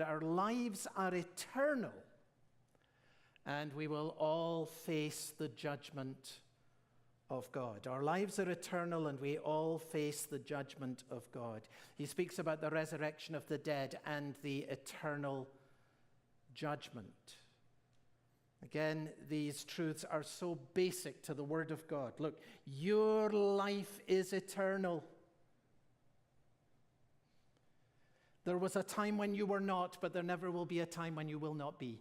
Our lives are eternal, and we will all face the judgment of God. Our lives are eternal, and we all face the judgment of God. He speaks about the resurrection of the dead and the eternal judgment. Again, these truths are so basic to the Word of God. Look, your life is eternal. There was a time when you were not, but there never will be a time when you will not be.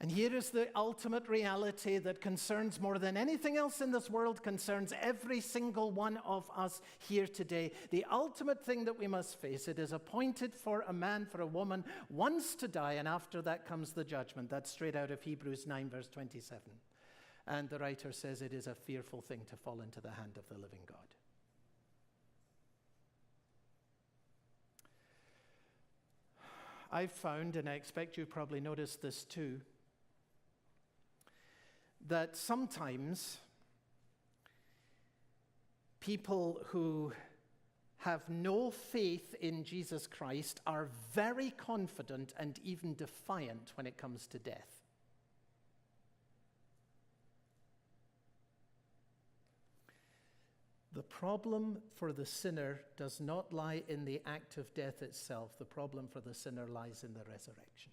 And here is the ultimate reality that concerns more than anything else in this world, concerns every single one of us here today. The ultimate thing that we must face, it is appointed for a man, for a woman, once to die, and after that comes the judgment. That's straight out of Hebrews 9, verse 27. And the writer says it is a fearful thing to fall into the hand of the living God. I've found, and I expect you've probably noticed this too, that sometimes people who have no faith in Jesus Christ are very confident and even defiant when it comes to death. The problem for the sinner does not lie in the act of death itself. The problem for the sinner lies in the resurrection.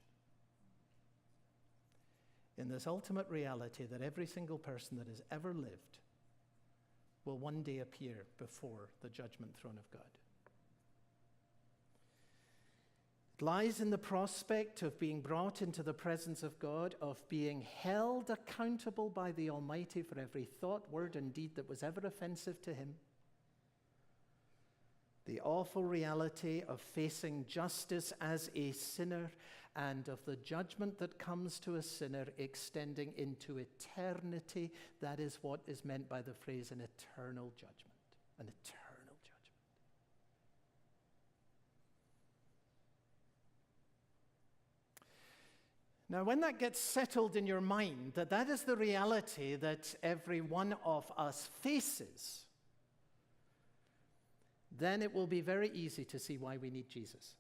In this ultimate reality that every single person that has ever lived will one day appear before the judgment throne of God. It lies in the prospect of being brought into the presence of God, of being held accountable by the Almighty for every thought, word, and deed that was ever offensive to Him. The awful reality of facing justice as a sinner, and of the judgment that comes to a sinner extending into eternity. That is what is meant by the phrase an eternal judgment. An eternal judgment. Now, when that gets settled in your mind, that is the reality that every one of us faces, then it will be very easy to see why we need Jesus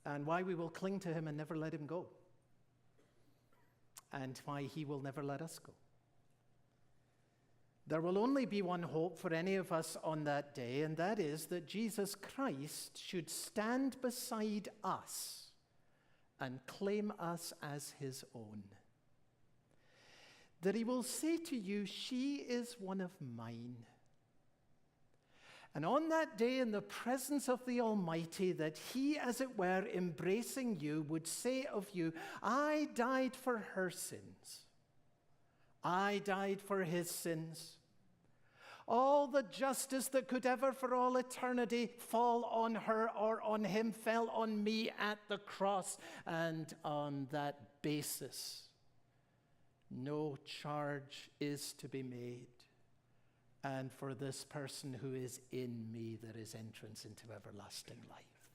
and why we will cling to Him and never let Him go, and why He will never let us go. There will only be one hope for any of us on that day, and that is that Jesus Christ should stand beside us and claim us as His own. That He will say to you, "She is one of mine." And on that day, in the presence of the Almighty, that He, as it were, embracing you, would say of you, "I died for her sins. I died for His sins. All the justice that could ever for all eternity fall on her or on him fell on me at the cross." And on that basis, no charge is to be made. And for this person who is in me, there is entrance into everlasting life.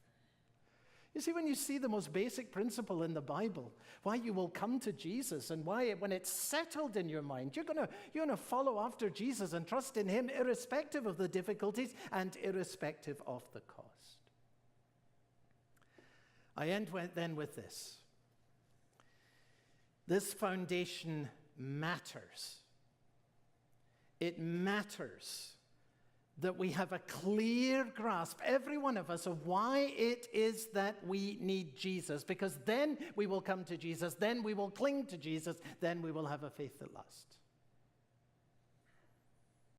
You see, when you see the most basic principle in the Bible, why you will come to Jesus, and why when it's settled in your mind, you're going to follow after Jesus and trust in Him irrespective of the difficulties and irrespective of the cost. I end then with this. This foundation matters. It matters that we have a clear grasp, every one of us, of why it is that we need Jesus. Because then we will come to Jesus, then we will cling to Jesus, then we will have a faith that lasts.